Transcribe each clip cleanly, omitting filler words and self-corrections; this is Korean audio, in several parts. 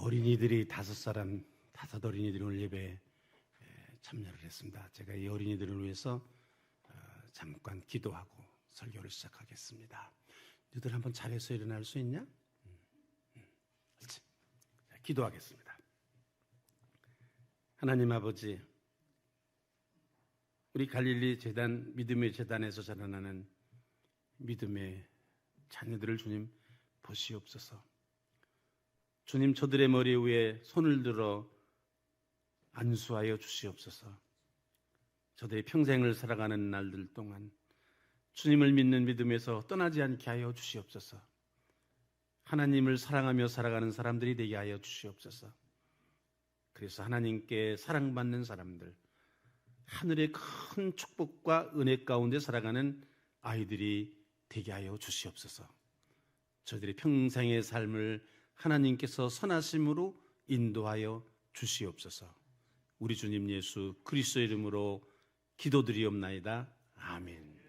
어린이들이 다섯 어린이들이 오늘 예배에 참여를 했습니다. 제가 이 어린이들을 위해서 잠깐 기도하고 설교를 시작하겠습니다. 너희들 한번 자리에서 일어날 수 있냐? 그렇지. 자, 기도하겠습니다. 하나님 아버지, 우리 갈릴리 재단, 믿음의 재단에서 자라나는 믿음의 자녀들을 주님 보시옵소서. 주님, 저들의 머리 위에 손을 들어 안수하여 주시옵소서. 저들의 평생을 살아가는 날들 동안 주님을 믿는 믿음에서 떠나지 않게 하여 주시옵소서. 하나님을 사랑하며 살아가는 사람들이 되게 하여 주시옵소서. 그래서 하나님께 사랑받는 사람들, 하늘의 큰 축복과 은혜 가운데 살아가는 아이들이 되게 하여 주시옵소서. 저들의 평생의 삶을 하나님께서 선하심으로 인도하여 주시옵소서. 우리 주님 예수 그리스도의 이름으로 기도드리옵나이다. 아멘.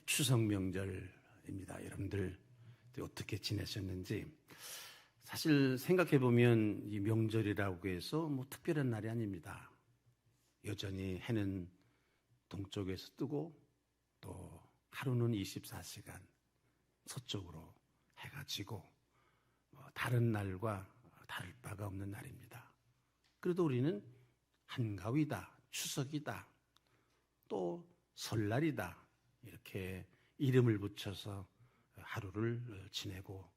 추석 명절입니다. 여러분들 어떻게 지내셨는지. 사실 생각해보면 이 명절이라고 해서 특별한 날이 아닙니다. 여전히 해는 동쪽에서 뜨고 또 하루는 24시간 서쪽으로 해가 지고 다른 날과 다를 바가 없는 날입니다. 그래도 우리는 한가위다, 추석이다, 또 설날이다 이렇게 이름을 붙여서 하루를 지내고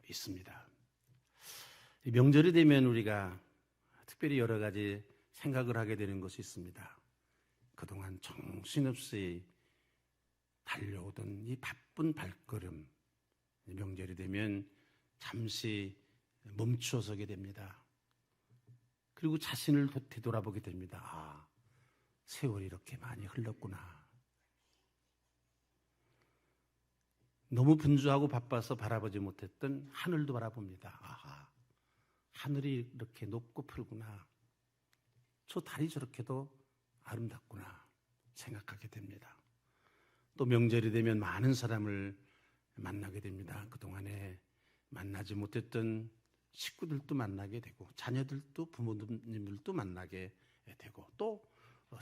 있습니다. 명절이 되면 우리가 특별히 여러 가지 생각을 하게 되는 것이 있습니다. 그동안 정신없이 달려오던 이 바쁜 발걸음, 명절이 되면 잠시 멈추어서게 됩니다. 그리고 자신을 되돌아보게 됩니다. 아, 세월이 이렇게 많이 흘렀구나. 너무 분주하고 바빠서 바라보지 못했던 하늘도 바라봅니다. 아하, 하늘이 이렇게 높고 푸르구나. 저 달이 저렇게도 아름답구나 생각하게 됩니다. 또 명절이 되면 많은 사람을 만나게 됩니다. 그동안에 만나지 못했던 식구들도 만나게 되고 자녀들도 부모님들도 만나게 되고 또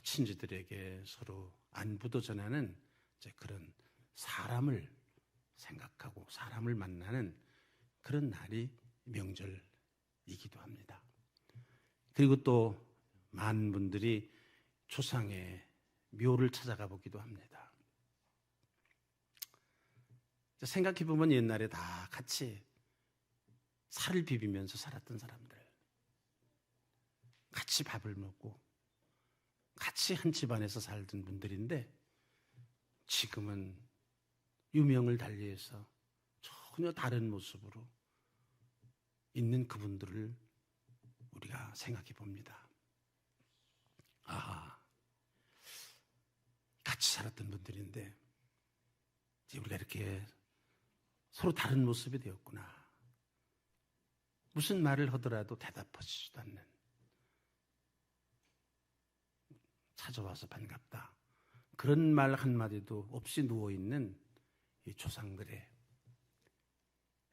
친지들에게 서로 안부도 전하는 그런 사람을 생각하고 사람을 만나는 그런 날이 명절이기도 합니다. 그리고 또 많은 분들이 조상의 묘를 찾아가 보기도 합니다. 생각해보면 옛날에 다 같이 살을 비비면서 살았던 사람들, 같이 밥을 먹고 같이 한 집안에서 살던 분들인데 지금은 유명을 달리해서 전혀 다른 모습으로 있는 그분들을 우리가 생각해 봅니다. 아, 같이 살았던 분들인데 이제 우리가 이렇게 서로 다른 모습이 되었구나. 무슨 말을 하더라도 대답하시지도 않는, 찾아와서 반갑다 그런 말 한마디도 없이 누워있는 이 조상들의,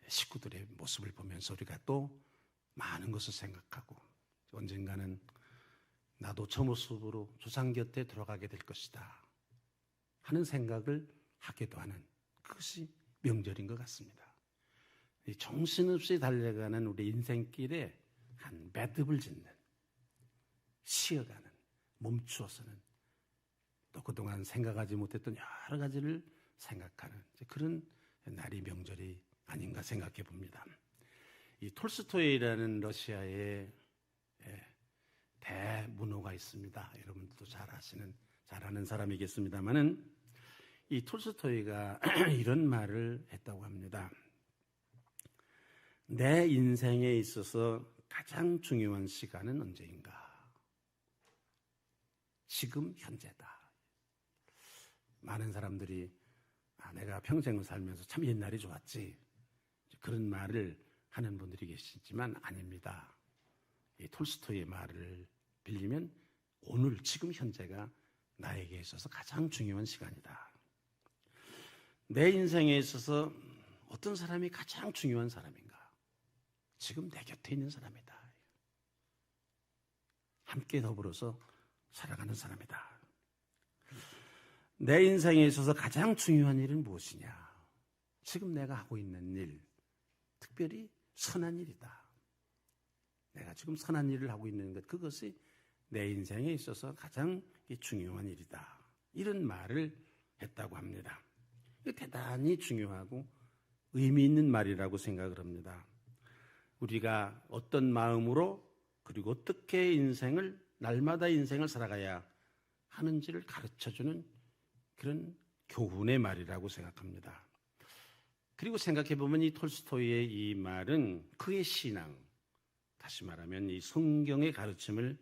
식구들의 모습을 보면서 우리가 또 많은 것을 생각하고 언젠가는 나도 저 모습으로 조상 곁에 들어가게 될 것이다 하는 생각을 하기도 하는 그것이 명절인 것 같습니다. 정신없이 달려가는 우리 인생길에 한 매듭을 짓는, 쉬어가는, 멈추어서는 또 그동안 생각하지 못했던 여러 가지를 생각하는 그런 날이 명절이 아닌가 생각해 봅니다. 이 톨스토이라는 러시아의 대문호가 있습니다. 여러분들도 잘 아는 사람이겠습니다만은 이 톨스토이가 이런 말을 했다고 합니다. 내 인생에 있어서 가장 중요한 시간은 언제인가? 지금 현재다. 많은 사람들이 내가 평생을 살면서 참 옛날이 좋았지 그런 말을 하는 분들이 계시지만 아닙니다. 이 톨스토이의 말을 빌리면 오늘 지금 현재가 나에게 있어서 가장 중요한 시간이다. 내 인생에 있어서 어떤 사람이 가장 중요한 사람인가? 지금 내 곁에 있는 사람이다. 함께 더불어서 살아가는 사람이다. 내 인생에 있어서 가장 중요한 일은 무엇이냐? 지금 내가 하고 있는 일, 특별히 선한 일이다. 내가 지금 선한 일을 하고 있는 것, 그것이 내 인생에 있어서 가장 중요한 일이다. 이런 말을 했다고 합니다. 이거 대단히 중요하고 의미 있는 말이라고 생각을 합니다. 우리가 어떤 마음으로 그리고 어떻게 인생을, 날마다 인생을 살아가야 하는지를 가르쳐주는 그런 교훈의 말이라고 생각합니다. 그리고 생각해보면 이 톨스토이의 이 말은 그의 신앙, 다시 말하면 이 성경의 가르침을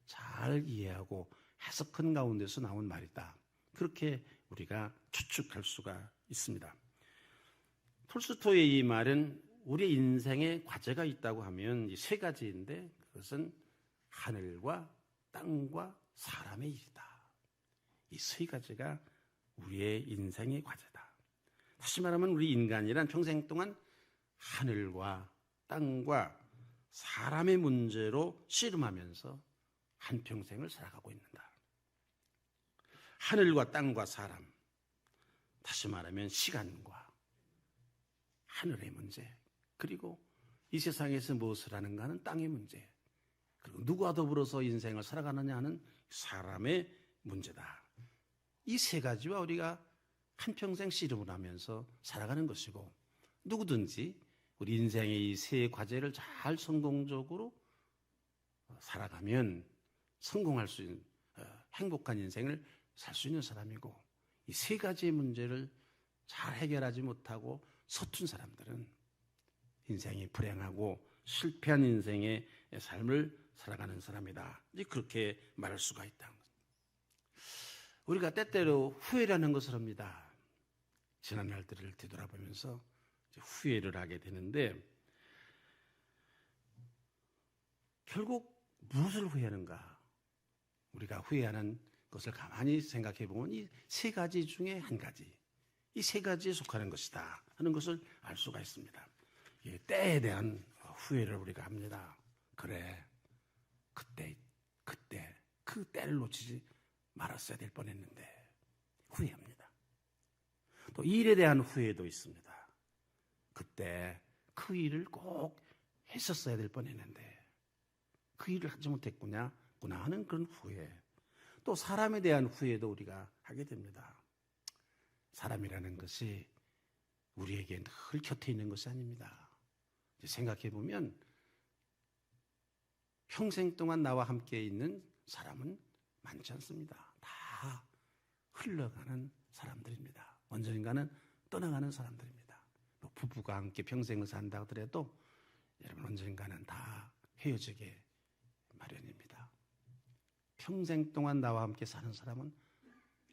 잘 이해하고 해석한 가운데서 나온 말이다. 그렇게 우리가 추측할 수가 있습니다. 톨스토이의 이 말은 우리 인생에 과제가 있다고 하면 이 세 가지인데, 그것은 하늘과 땅과 사람의 일이다. 이 세 가지가 우리의 인생의 과제다. 다시 말하면 우리 인간이란 평생 동안 하늘과 땅과 사람의 문제로 씨름하면서 한평생을 살아가고 있는다. 하늘과 땅과 사람, 다시 말하면 시간과 하늘의 문제, 그리고 이 세상에서 무엇을 하는가 하는 땅의 문제, 그리고 누구와 더불어서 인생을 살아가느냐 하는 사람의 문제다. 이 세 가지와 우리가 한평생 씨름을 하면서 살아가는 것이고, 누구든지 우리 인생의 이 세 과제를 잘 성공적으로 살아가면 성공할 수 있는 행복한 인생을 살 수 있는 사람이고, 이 세 가지의 문제를 잘 해결하지 못하고 서툰 사람들은 인생이 불행하고 실패한 인생의 삶을 살아가는 사람이다. 이제 그렇게 말할 수가 있다. 우리가 때때로 후회라는 것을 합니다. 지난 날들을 되돌아보면서 후회를 하게 되는데, 결국 무엇을 후회하는가? 우리가 후회하는 것을 가만히 생각해 보면 이 세 가지 중에 한 가지, 이 세 가지에 속하는 것이다 하는 것을 알 수가 있습니다. 때에 대한 후회를 우리가 합니다. 그래, 그때 그 때를 놓치지 말았어야 될 뻔했는데 후회합니다. 또 일에 대한 후회도 있습니다. 그때 그 일을 꼭 했었어야 될 뻔했는데 그 일을 하지 못했구나 하는 그런 후회. 또 사람에 대한 후회도 우리가 하게 됩니다. 사람이라는 것이 우리에게 늘 곁에 있는 것이 아닙니다. 생각해 보면 평생 동안 나와 함께 있는 사람은 많지 않습니다. 다 흘러가는 사람들입니다. 언젠가는 떠나가는 사람들입니다. 또 부부가 함께 평생을 산다 하더라도 여러분 언젠가는 다 헤어지게 마련입니다. 평생 동안 나와 함께 사는 사람은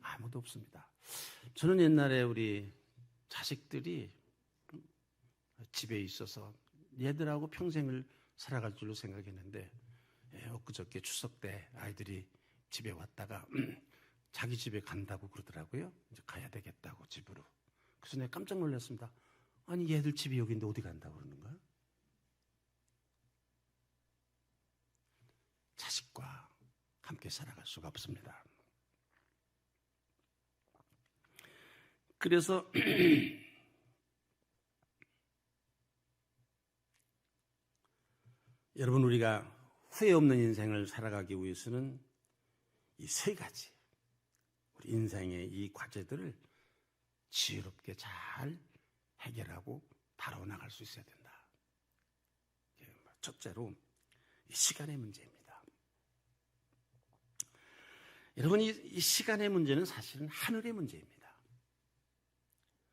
아무도 없습니다. 저는 옛날에 우리 자식들이 집에 있어서 얘들하고 평생을 살아갈 줄로 생각했는데, 엊그저께 추석 때 아이들이 집에 왔다가 자기 집에 간다고 그러더라고요. 이제 가야 되겠다고 집으로. 그래서 내가 깜짝 놀랐습니다. 아니 얘들 집이 여기인데 어디 간다고 그러는 거야? 자식과 함께 살아갈 수가 없습니다. 그래서 여러분, 우리가 후회 없는 인생을 살아가기 위해서는 이 세 가지, 우리 인생의 이 과제들을 지혜롭게 잘 해결하고 다뤄나갈 수 있어야 된다. 첫째로 이 시간의 문제입니다. 여러분, 이 시간의 문제는 사실은 하늘의 문제입니다.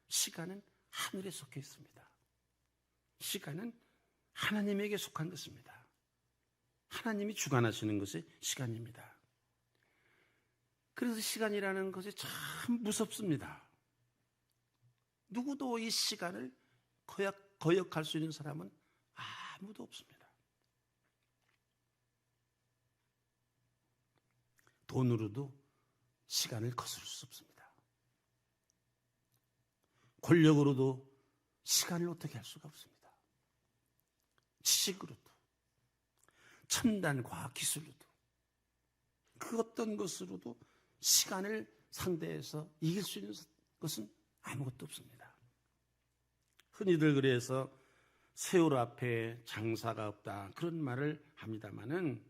시간은 하늘에 속해 있습니다. 시간은 하나님에게 속한 것입니다. 하나님이 주관하시는 것이 시간입니다. 그래서 시간이라는 것이 참 무섭습니다. 누구도 이 시간을 거역할 수 있는 사람은 아무도 없습니다. 돈으로도 시간을 거스를 수 없습니다. 권력으로도 시간을 어떻게 할 수가 없습니다. 지식으로도, 첨단 과학 기술로도, 그 어떤 것으로도 시간을 상대해서 이길 수 있는 것은 아무것도 없습니다. 흔히들 그래서 세월 앞에 장사가 없다 그런 말을 합니다마는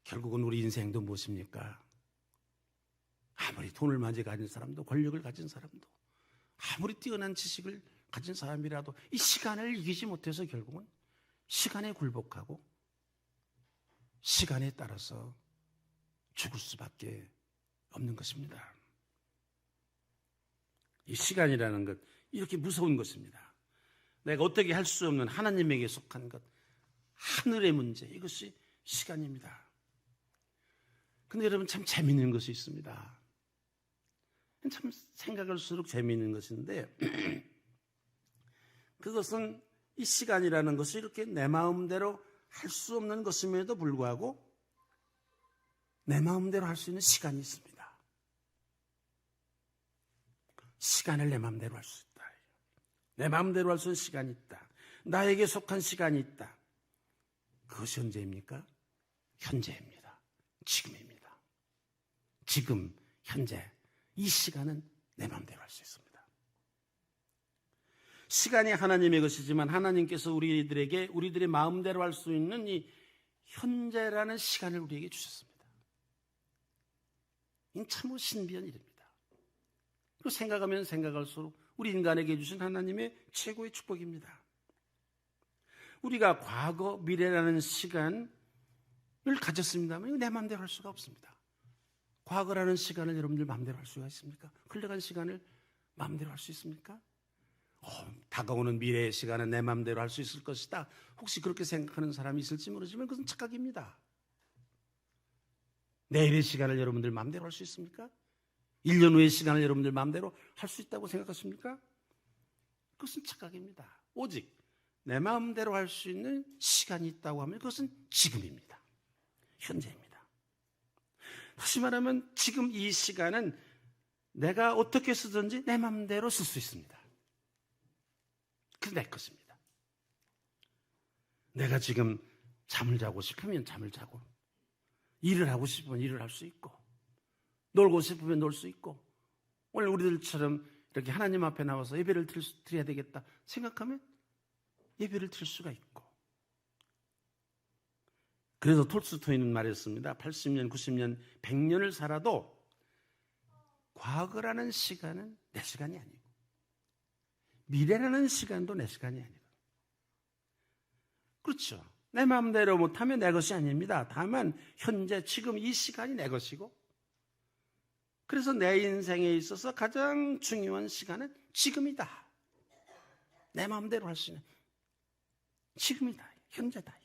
결국은 우리 인생도 무엇입니까? 아무리 돈을 많이 가진 사람도, 권력을 가진 사람도, 아무리 뛰어난 지식을 가진 사람이라도 이 시간을 이기지 못해서 결국은 시간에 굴복하고 시간에 따라서 죽을 수밖에 없는 것입니다. 이 시간이라는 것, 이렇게 무서운 것입니다. 내가 어떻게 할 수 없는 하나님에게 속한 것, 하늘의 문제, 이것이 시간입니다. 근데 여러분, 참 재미있는 것이 있습니다. 참 생각할수록 재미있는 것인데 그것은 이 시간이라는 것이 이렇게 내 마음대로 할 수 없는 것임에도 불구하고 내 마음대로 할 수 있는 시간이 있습니다. 시간을 내 마음대로 할 수 있다. 내 마음대로 할 수 있는 시간이 있다. 나에게 속한 시간이 있다. 그것이 언제입니까? 현재입니다. 지금입니다. 지금, 현재, 이 시간은 내 마음대로 할 수 있습니다. 시간이 하나님의 것이지만 하나님께서 우리들의 마음대로 할 수 있는 이 현재라는 시간을 우리에게 주셨습니다. 이건 참으로 신비한 일입니다. 그리고 생각하면 생각할수록 우리 인간에게 주신 하나님의 최고의 축복입니다. 우리가 과거, 미래라는 시간을 가졌습니다만 이거 내 마음대로 할 수가 없습니다. 과거라는 시간을 여러분들 마음대로 할 수가 있습니까? 흘러간 시간을 마음대로 할 수 있습니까? 다가오는 미래의 시간은 내 마음대로 할 수 있을 것이다. 혹시 그렇게 생각하는 사람이 있을지 모르지만 그것은 착각입니다. 내일의 시간을 여러분들 마음대로 할 수 있습니까? 1년 후의 시간을 여러분들 마음대로 할 수 있다고 생각하십니까? 그것은 착각입니다. 오직 내 마음대로 할 수 있는 시간이 있다고 하면 그것은 지금입니다. 현재입니다. 다시 말하면 지금 이 시간은 내가 어떻게 쓰든지 내 마음대로 쓸 수 있습니다. 그게 내 것입니다. 내가 지금 잠을 자고 싶으면 잠을 자고, 일을 하고 싶으면 일을 할 수 있고, 놀고 싶으면 놀 수 있고, 오늘 우리들처럼 이렇게 하나님 앞에 나와서 예배를 드려야 되겠다 생각하면 예배를 드릴 수가 있고. 그래서 톨스토이는 말했습니다. 80년, 90년, 100년을 살아도 과거라는 시간은 내 시간이 아니고 미래라는 시간도 내 시간이 아니고. 그렇죠. 내 마음대로 못하면 내 것이 아닙니다. 다만 현재 지금 이 시간이 내 것이고, 그래서 내 인생에 있어서 가장 중요한 시간은 지금이다. 내 마음대로 할 수 있는 지금이다. 현재다.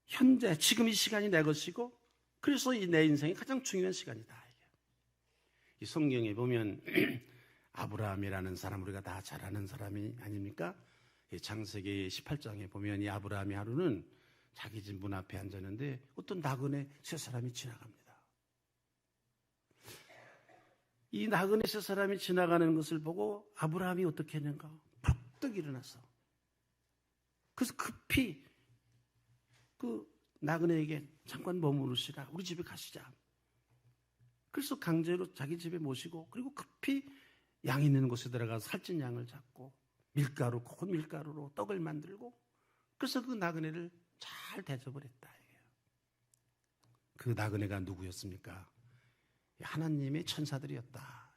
현재, 지금 이 시간이 내 것이고, 그래서 이 내 인생이 가장 중요한 시간이다. 이 성경에 보면 아브라함이라는 사람, 우리가 다 잘 아는 사람이 아닙니까? 창세기 18장에 보면 이 아브라함이 하루는 자기 집 문 앞에 앉았는데 어떤 나그네 세 사람이 지나갑니다. 이 나그네 세 사람이 지나가는 것을 보고 아브라함이 어떻게 했는가? 벌떡 일어나서 그래서 급히 그 나그네에게 잠깐 머무르시라, 우리 집에 가시자. 그래서 강제로 자기 집에 모시고, 그리고 급히 양 있는 곳에 들어가서 살찐 양을 잡고 밀가루, 고운 밀가루로 떡을 만들고, 그래서 그 나그네를 잘 대접을 했다. 그 나그네가 누구였습니까? 하나님의 천사들이었다.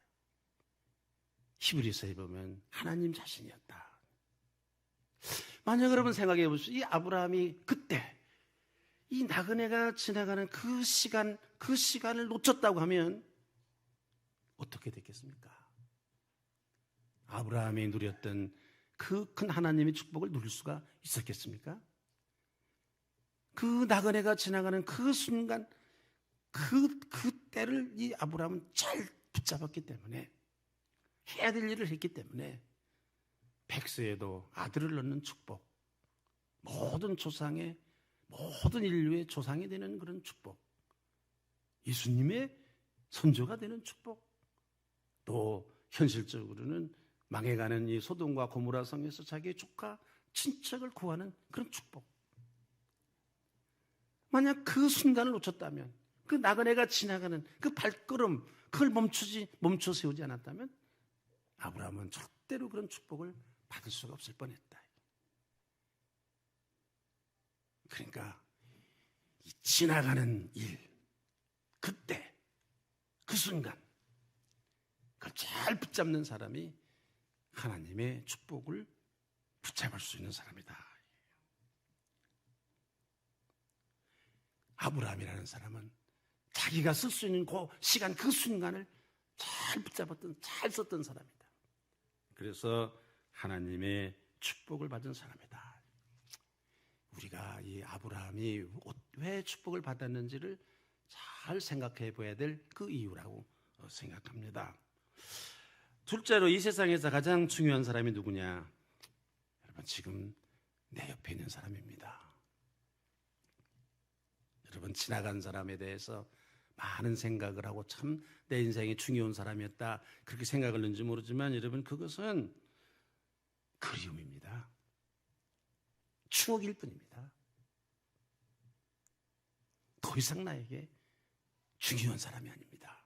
히브리서에 보면 하나님 자신이었다. 만약 여러분 생각해 보시죠. 이 아브라함이 그때 이 나그네가 지나가는 그 시간을 놓쳤다고 하면 어떻게 됐겠습니까? 아브라함이 누렸던 그 큰 하나님의 축복을 누릴 수가 있었겠습니까? 그 나그네가 지나가는 그 순간, 그 때를 이 아브라함은 잘 붙잡았기 때문에, 해야 될 일을 했기 때문에 100세에도 아들을 낳는 축복, 모든 조상의, 모든 인류의 조상이 되는 그런 축복, 예수님의 선조가 되는 축복, 또 현실적으로는 망해가는 이 소돔과 고모라 성에서 자기의 조카 친척을 구하는 그런 축복. 만약 그 순간을 놓쳤다면, 그 나그네가 지나가는 그 발걸음, 그걸 멈춰 세우지 않았다면 아브라함은 절대로 그런 축복을 받을 수가 없을 뻔했다. 그러니까 이 지나가는 일, 그때, 그 순간, 그걸 잘 붙잡는 사람이 하나님의 축복을 붙잡을 수 있는 사람이다. 아브라함이라는 사람은 자기가 쓸 수 있는 그 시간, 그 순간을 잘 붙잡았던, 잘 썼던 사람이다. 그래서 하나님의 축복을 받은 사람이다. 우리가 이 아브라함이 왜 축복을 받았는지를 잘 생각해 봐야 될 그 이유라고 생각합니다. 둘째로 이 세상에서 가장 중요한 사람이 누구냐? 여러분, 지금 내 옆에 있는 사람입니다. 여러분, 지나간 사람에 대해서 많은 생각을 하고 참 내 인생에 중요한 사람이었다, 그렇게 생각을 했는지 모르지만 여러분, 그것은 그리움입니다. 추억일 뿐입니다. 더 이상 나에게 중요한 사람이 아닙니다.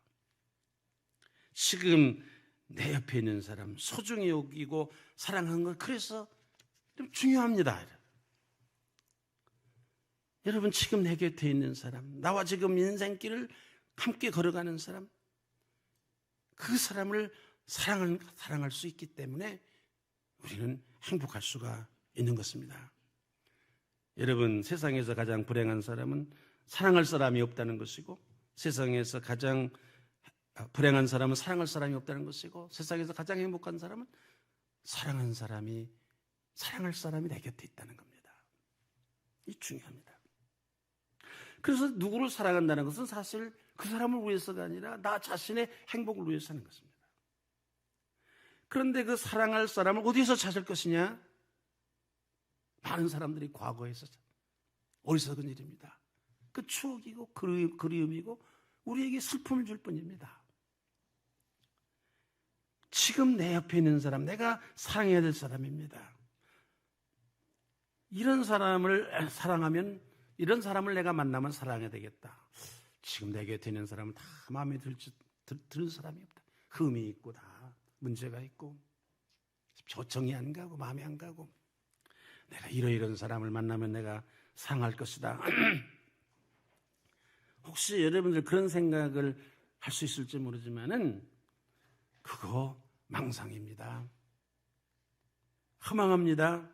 지금 내 옆에 있는 사람, 소중히 여기고 사랑하는 건 그래서 좀 중요합니다. 여러분, 지금 내 곁에 있는 사람, 나와 지금 인생길을 함께 걸어가는 사람, 그 사람을 사랑할 수 있기 때문에 우리는 행복할 수가 있는 것입니다. 여러분, 세상에서 가장 불행한 사람은 사랑할 사람이 없다는 것이고, 세상에서 가장 불행한 사람은 사랑할 사람이 없다는 것이고, 세상에서 가장 행복한 사람은 사랑할 사람이 내 곁에 있다는 겁니다. 이 중요합니다. 그래서 누구를 사랑한다는 것은 사실 그 사람을 위해서가 아니라 나 자신의 행복을 위해서 하는 것입니다. 그런데 그 사랑할 사람을 어디서 찾을 것이냐? 많은 사람들이 과거에서 어리석은 일입니다. 그 추억이고 그리움이고 우리에게 슬픔을 줄 뿐입니다. 지금 내 옆에 있는 사람, 내가 사랑해야 될 사람입니다. 이런 사람을 사랑하면, 이런 사람을 내가 만나면 사랑해야 되겠다. 지금 내 곁에 있는 사람은 다 마음에 드는 사람이 없다. 흠이 있고 다 문제가 있고 정이 안 가고 마음에 안 가고, 내가 이런 사람을 만나면 내가 상할 것이다. 혹시 여러분들 그런 생각을 할 수 있을지 모르지만은 그거 망상입니다. 허망합니다.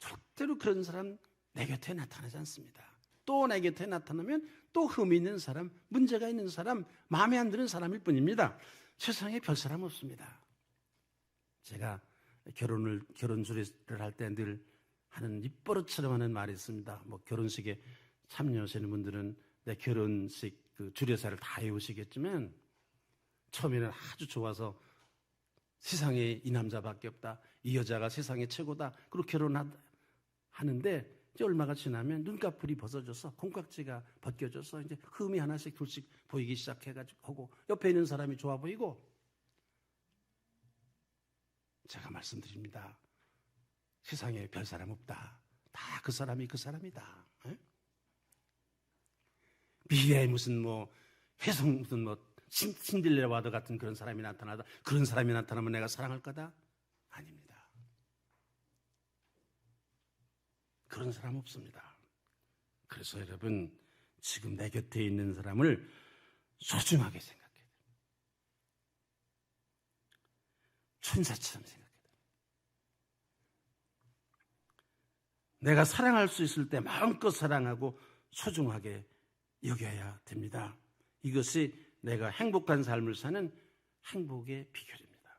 절대로 그런 사람 내 곁에 나타나지 않습니다. 또 내 곁에 나타나면 또 흠이 있는 사람, 문제가 있는 사람, 마음에 안 드는 사람일 뿐입니다. 세상에 별 사람 없습니다. 제가 결혼 주례를 할 때 늘 하는 입버릇처럼 하는 말이 있습니다. 뭐 결혼식에 참여하시는 분들은 내 결혼식 그 주례사를 다 해오시겠지만, 처음에는 아주 좋아서 세상에 이 남자밖에 없다, 이 여자가 세상에 최고다, 그리고 결혼하는데 이제 얼마가 지나면 눈꺼풀이 벗어져서 콩깍지가 벗겨져서 이제 흠이 하나씩 둘씩 보이기 시작해가지고 하고, 옆에 있는 사람이 좋아 보이고, 제가 말씀드립니다. 세상에 별 사람 없다. 다 그 사람이 그 사람이다. 에? 미래에 무슨 회성 무슨 신들레와드 같은 그런 사람이 나타나다, 그런 사람이 나타나면 내가 사랑할 거다? 아닙니다. 그런 사람 없습니다. 그래서 여러분, 지금 내 곁에 있는 사람을 소중하게 생각해야 돼요. 천사처럼 생각해야 돼요. 내가 사랑할 수 있을 때 마음껏 사랑하고 소중하게 여겨야 됩니다. 이것이 내가 행복한 삶을 사는 행복의 비결입니다.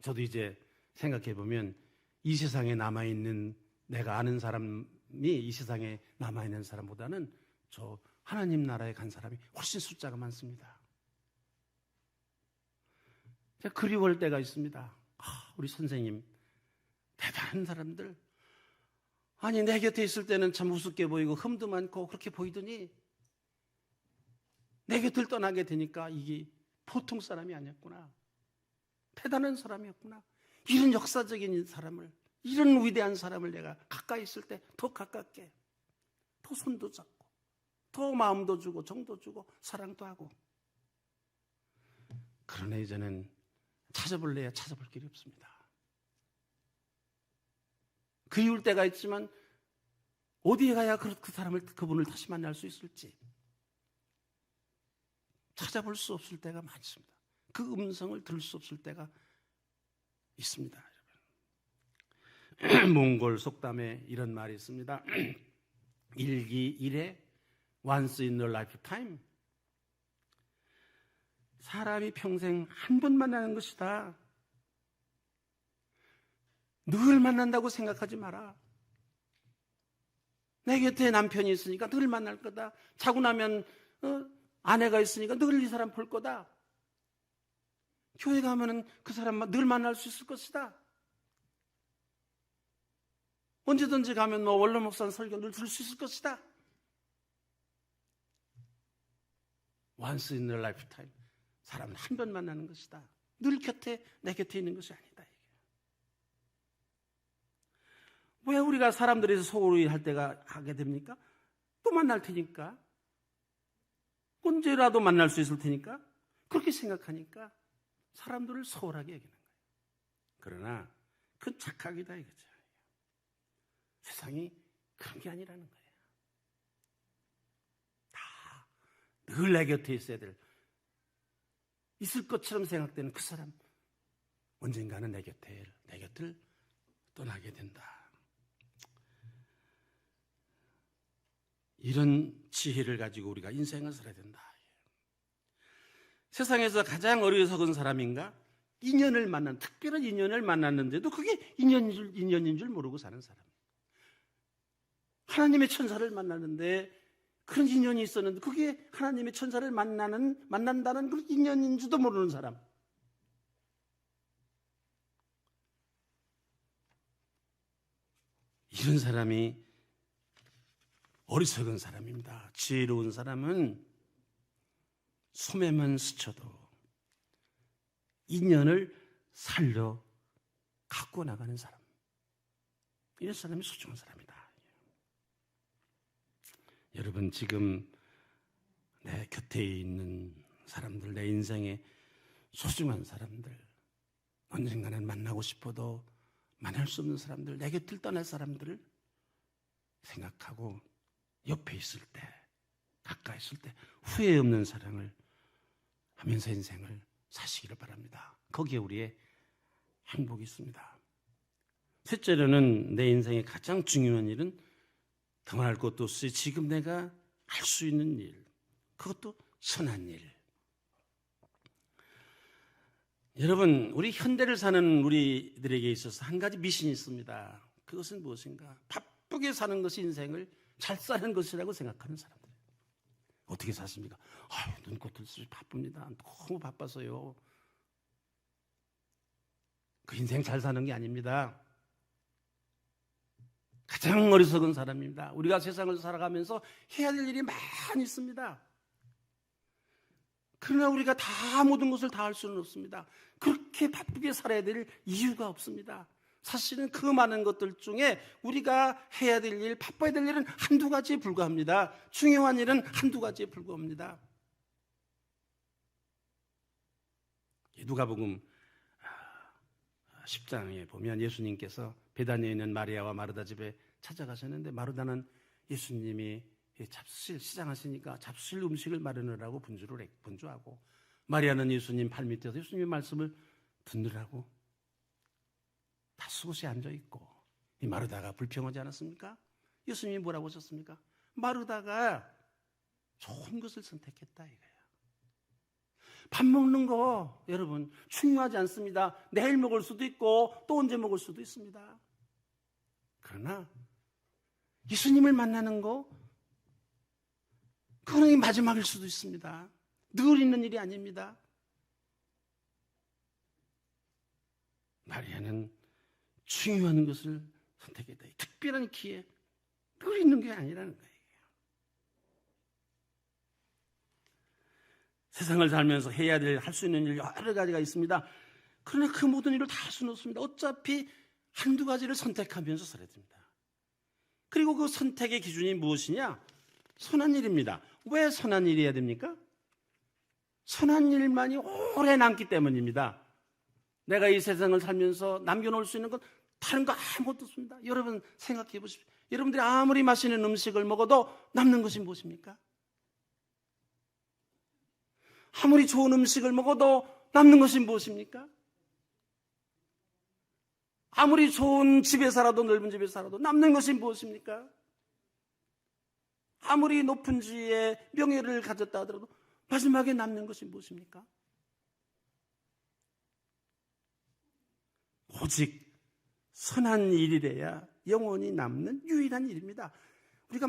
저도 이제 생각해 보면 이 세상에 남아있는, 내가 아는 사람이 이 세상에 남아있는 사람보다는 저 하나님 나라에 간 사람이 훨씬 숫자가 많습니다. 제가 그리워할 때가 있습니다. 우리 선생님, 대단한 사람들, 아니 내 곁에 있을 때는 참 우습게 보이고 흠도 많고 그렇게 보이더니 내 곁을 떠나게 되니까 이게 보통 사람이 아니었구나. 대단한 사람이었구나. 이런 역사적인 사람을, 이런 위대한 사람을 내가 가까이 있을 때 더 가깝게, 더 손도 잡고, 더 마음도 주고, 정도 주고, 사랑도 하고. 그러나 이제는 찾아볼래야 찾아볼 길이 없습니다. 그리울 때가 있지만 어디에 가야 그분을 다시 만날 수 있을지 찾아볼 수 없을 때가 많습니다. 그 음성을 들을 수 없을 때가 있습니다. 몽골 속담에 이런 말이 있습니다. 일기 일회 once in a lifetime. 사람이 평생 한 번 만나는 것이다. 늘 만난다고 생각하지 마라. 내 곁에 남편이 있으니까 늘 만날 거다. 자고 나면 아내가 있으니까 늘 이 사람 볼 거다. 교회 가면은 그 사람 늘 만날 수 있을 것이다. 언제든지 가면 원로 목사 설교 늘 들을 수 있을 것이다. Once in a lifetime. 사람은 한 번 만나는 것이다. 늘 내 곁에 있는 것이 아니다. 왜 우리가 사람들에서 소홀히 할 때가 하게 됩니까? 또 만날 테니까. 언제라도 만날 수 있을 테니까. 그렇게 생각하니까 사람들을 소홀하게 여기는 거예요. 그러나 그건 착각이다 이거죠. 세상이 그런 게 아니라는 거예요. 다 늘 내 곁에 있어야 될, 있을 것처럼 생각되는 그 사람, 언젠가는 내 곁을 떠나게 된다. 이런 지혜를 가지고 우리가 인생을 살아야 된다. 세상에서 가장 어리석은 사람인가? 특별한 인연을 만났는데도 그게 인연인 줄 모르고 사는 사람. 하나님의 천사를 만났는데 그런 인연이 있었는데 그게 하나님의 천사를 만난다는 그 인연인 줄도 모르는 사람. 이런 사람이 어리석은 사람입니다. 지혜로운 사람은 소매만 스쳐도 인연을 살려 갖고 나가는 사람. 이런 사람이 소중한 사람이다. 여러분, 지금 내 곁에 있는 사람들, 내 인생에 소중한 사람들, 언젠가는 만나고 싶어도 만날 수 없는 사람들, 내 곁을 떠날 사람들을 생각하고 옆에 있을 때, 가까이 있을 때 후회 없는 사랑을 하면서 인생을 사시기를 바랍니다. 거기에 우리의 행복이 있습니다. 셋째로는 내 인생의 가장 중요한 일은 더할 것도 없이 지금 내가 할 수 있는 일, 그것도 선한 일. 여러분, 우리 현대를 사는 우리들에게 있어서 한 가지 미신이 있습니다. 그것은 무엇인가? 바쁘게 사는 것이 인생을 잘 사는 것이라고 생각하는 사람들. 어떻게 사십니까? 눈꽃 뜰 수 바쁩니다. 너무 바빠서요. 그 인생 잘 사는 게 아닙니다. 가장 어리석은 사람입니다. 우리가 세상을 살아가면서 해야 될 일이 많이 있습니다. 그러나 우리가 다 모든 것을 다 할 수는 없습니다. 그렇게 바쁘게 살아야 될 이유가 없습니다. 사실은 그 많은 것들 중에 우리가 해야 될 일, 바빠야 될 일은 한두 가지에 불과합니다. 중요한 일은 한두 가지에 불과합니다. 누가복음 10장에 보면 예수님께서 베다니에 있는 마리아와 마르다 집에 찾아가셨는데, 마르다는 예수님이 시장하시니까 잡수실 음식을 마련하라고 분주하고, 마리아는 예수님 발 밑에서 예수님의 말씀을 듣느라고 다 수곳에 앉아있고, 이 마르다가 불평하지 않았습니까? 예수님이 뭐라고 하셨습니까? 마르다가 좋은 것을 선택했다 이거예요. 밥 먹는 거 여러분 중요하지 않습니다. 내일 먹을 수도 있고 또 언제 먹을 수도 있습니다. 그러나 예수님을 만나는 거, 그거는 마지막일 수도 있습니다. 늘 있는 일이 아닙니다. 마리아는 중요한 것을 선택했다. 특별한 기회, 늘 있는 게 아니라는 거예요. 세상을 살면서 해야 될, 할 수 있는 일 여러 가지가 있습니다. 그러나 그 모든 일을 다 할 수는 없습니다. 어차피 한두 가지를 선택하면서 살아야 됩니다. 그리고 그 선택의 기준이 무엇이냐? 선한 일입니다. 왜 선한 일이 해야 됩니까? 선한 일만이 오래 남기 때문입니다. 내가 이 세상을 살면서 남겨놓을 수 있는 건 다른 거 아무것도 없습니다. 여러분 생각해 보십시오. 여러분들이 아무리 맛있는 음식을 먹어도 남는 것이 무엇입니까? 아무리 좋은 음식을 먹어도 남는 것이 무엇입니까? 아무리 좋은 집에 살아도, 넓은 집에 살아도 남는 것이 무엇입니까? 아무리 높은 지위의 명예를 가졌다 하더라도 마지막에 남는 것이 무엇입니까? 오직 선한 일이래야 영원히 남는 유일한 일입니다. 우리가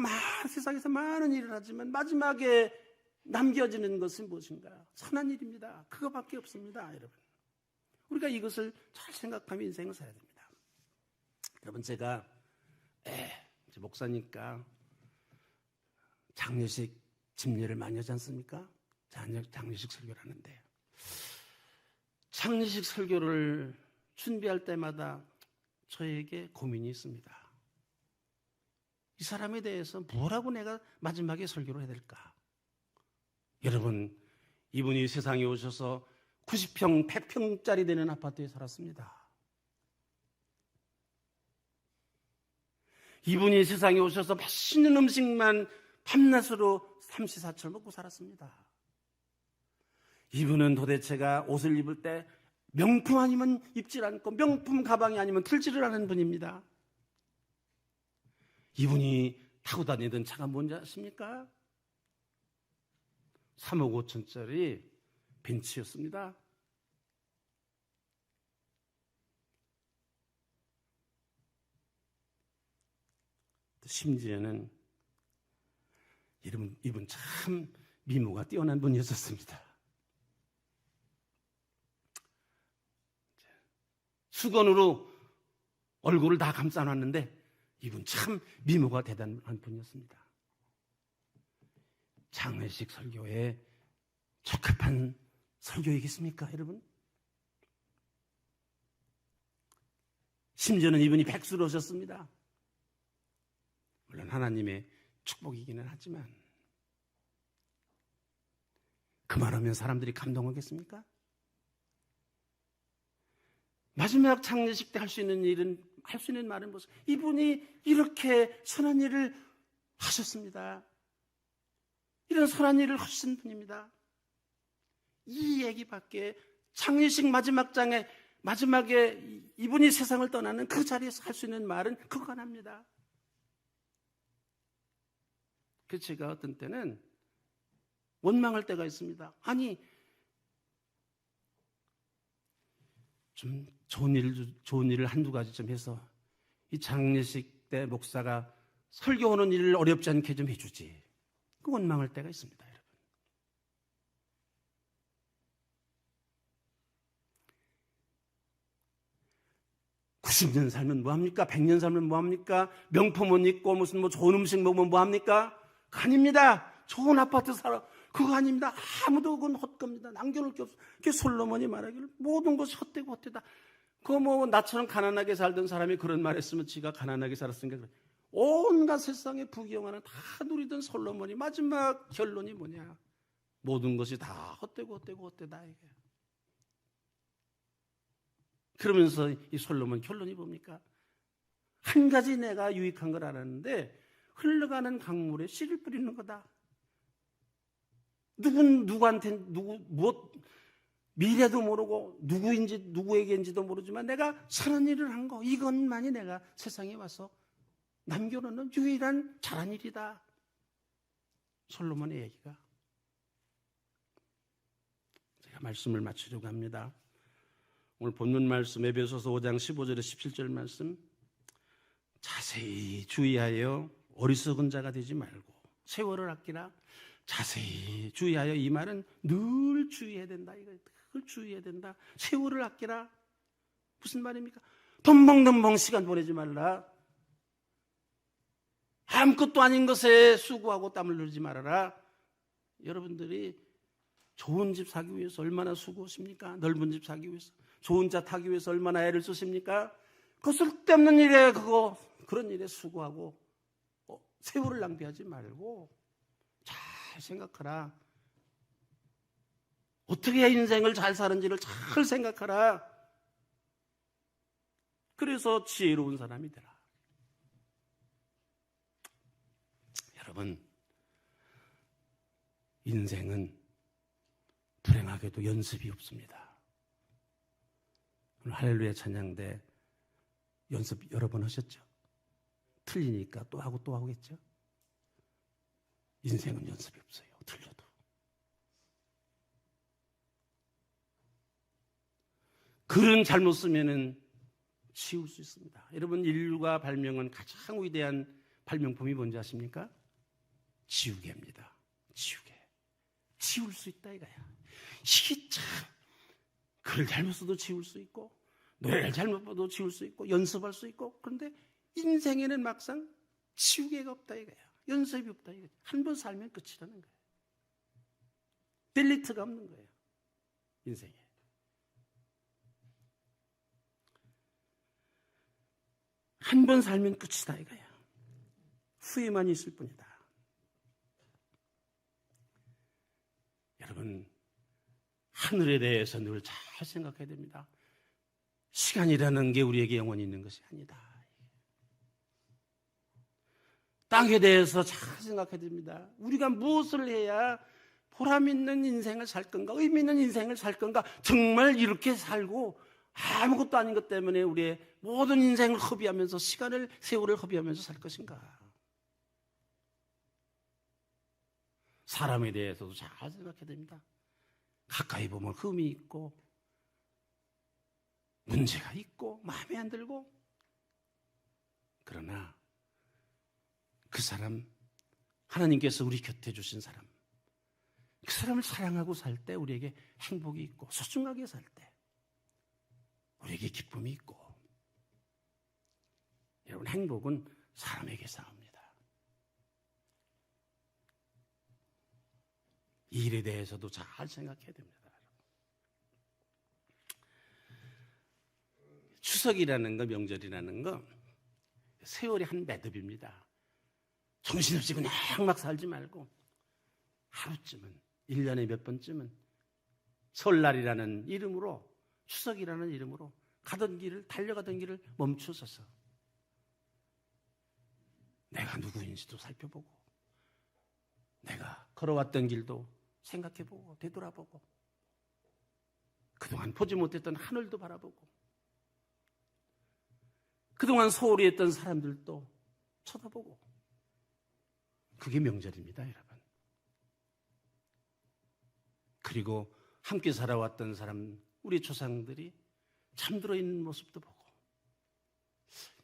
세상에서 많은 일을 하지만 마지막에 남겨지는 것은 무엇인가? 선한 일입니다. 그거밖에 없습니다, 여러분. 우리가 이것을 잘 생각하며 인생을 살아야 됩니다. 여러분, 제가 이제 목사니까 장례식 집례를 많이 하지 않습니까? 장례식 설교를 하는데, 장례식 설교를 준비할 때마다 저에게 고민이 있습니다. 이 사람에 대해서 뭐라고 내가 마지막에 설교를 해야 될까? 여러분, 이분이 세상에 오셔서 90평, 100평짜리 되는 아파트에 살았습니다. 이분이 세상에 오셔서 맛있는 음식만 밤낮으로 삼시사철 먹고 살았습니다. 이분은 도대체가 옷을 입을 때 명품 아니면 입질 않고 명품 가방이 아니면 들지를 않은 분입니다. 이분이 타고 다니던 차가 뭔지 아십니까? 3억 5천짜리 벤츠였습니다. 심지어는 이분 참 미모가 뛰어난 분이었습니다. 수건으로 얼굴을 다 감싸놨는데 이분 참 미모가 대단한 분이었습니다. 장례식 설교에 적합한 설교이겠습니까, 여러분? 심지어는 이분이 백수로 오셨습니다. 물론 하나님의 축복이기는 하지만 그만하면 사람들이 감동하겠습니까? 마지막 장례식 때 할 수 있는 말은 무슨? 이분이 이렇게 선한 일을 하셨습니다. 이런 선한 일을 하신 분입니다. 이 얘기밖에 장례식 마지막에 이분이 세상을 떠나는 그 자리에서 할 수 있는 말은 그거 하나입니다. 그 제가 어떤 때는 원망할 때가 있습니다. 아니, 좀 좋은 일을 한두 가지 좀 해서 이 장례식 때 목사가 설교하는 일을 어렵지 않게 좀 해주지. 그 원망할 때가 있습니다, 여러분. (90년) 살면 뭐합니까? (100년) 살면 뭐합니까? 명품 옷 입고 무슨 좋은 음식 먹으면 뭐합니까? 그거 아닙니다. 좋은 아파트 살아. 그거 아닙니다. 아무도 그건 헛겁니다. 남겨놓을 게 없어. 그게 솔로몬이 말하기를 모든 것이 헛되고 헛되다. 그거 나처럼 가난하게 살던 사람이 그런 말 했으면 지가 가난하게 살았으니까 그래. 온갖 세상의 부귀영화는 다 누리던 솔로몬이 마지막 결론이 뭐냐? 모든 것이 다 헛되고 헛되다 이게. 그러면서 이 솔로몬 결론이 뭡니까? 한 가지 내가 유익한 걸 알았는데 흘러가는 강물에 씨를 뿌리는 거다. 누구한테 무엇 미래도 모르고 누구에게인지도 모르지만 내가 선한 일을 한 거, 이것만이 내가 세상에 와서 남겨놓는 유일한 잘한 일이다. 솔로몬의 얘기가. 제가 말씀을 마치려고 합니다. 오늘 본문 말씀 에베소서 5장 15절에 17절 말씀, 자세히 주의하여 어리석은 자가 되지 말고 세월을 아끼라. 자세히 주의하여, 이 말은 늘 주의해야 된다. 늘 주의해야 된다. 세월을 아끼라. 무슨 말입니까? 덤벙덤벙 시간 보내지 말라. 아무것도 아닌 것에 수고하고 땀을 흘리지 말아라. 여러분들이 좋은 집 사기 위해서 얼마나 수고하십니까? 넓은 집 사기 위해서, 좋은 차 타기 위해서 얼마나 애를 쓰십니까? 그 쓸데없는 일에 그런 일에 수고하고 세월을 낭비하지 말고 잘 생각하라. 어떻게 해야 인생을 잘 사는지를 잘 생각하라. 그래서 지혜로운 사람이 되라. 여러분, 인생은 불행하게도 연습이 없습니다. 오늘 할렐루야 찬양대 연습 여러 번 하셨죠? 틀리니까 또 하고 또 하겠죠? 인생은 연습이 없어요. 틀려도. 글은 잘못 쓰면은 치울 수 있습니다. 여러분, 인류가 발명한 가장 위대한 발명품이 뭔지 아십니까? 지우개입니다. 지우개. 지울 수 있다 이거야. 이게 참, 글을 잘못 써도 지울 수 있고, 노래를 잘못 봐도 지울 수 있고, 연습할 수 있고, 그런데 인생에는 막상 지우개가 없다 이거야. 연습이 없다 이거야. 한 번 살면 끝이라는 거야. 딜리트가 없는 거예요. 인생에. 한 번 살면 끝이다 이거야. 후회만 있을 뿐이다. 여러분, 하늘에 대해서 늘 잘 생각해야 됩니다. 시간이라는 게 우리에게 영원히 있는 것이 아니다. 땅에 대해서 잘 생각해야 됩니다. 우리가 무엇을 해야 보람 있는 인생을 살 건가, 의미 있는 인생을 살 건가, 정말 이렇게 살고 아무것도 아닌 것 때문에 우리의 모든 인생을 허비하면서, 세월을 허비하면서 살 것인가. 사람에 대해서도 잘 생각해야 됩니다. 가까이 보면 흠이 있고 문제가 있고 마음에 안 들고, 그러나 그 사람, 하나님께서 우리 곁에 주신 사람, 그 사람을 사랑하고 살 때 우리에게 행복이 있고, 소중하게 살 때 우리에게 기쁨이 있고. 여러분, 행복은 사람에게서 나옵니다. 이 일에 대해서도 잘 생각해야 됩니다. 추석이라는 거, 명절이라는 거, 세월이 한 매듭입니다. 정신없이 그냥 막 살지 말고 하루쯤은, 1년에 몇 번쯤은 설날이라는 이름으로, 추석이라는 이름으로 달려가던 길을 멈춰서서 내가 누구인지도 살펴보고, 내가 걸어왔던 길도 생각해보고, 되돌아보고, 그동안 보지 못했던 하늘도 바라보고, 그동안 소홀히 했던 사람들도 쳐다보고. 그게 명절입니다, 여러분. 그리고 함께 살아왔던 사람, 우리 조상들이 잠들어 있는 모습도 보고,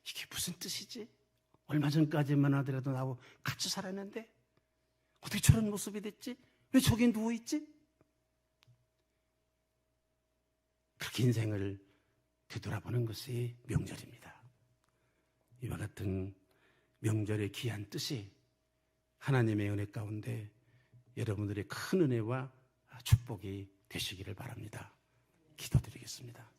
이게 무슨 뜻이지? 얼마 전까지만 하더라도 나하고 같이 살았는데 어떻게 저런 모습이 됐지? 왜 저기 누워있지? 그렇게 인생을 되돌아보는 것이 명절입니다. 이와 같은 명절의 귀한 뜻이 하나님의 은혜 가운데 여러분들의 큰 은혜와 축복이 되시기를 바랍니다. 기도드리겠습니다.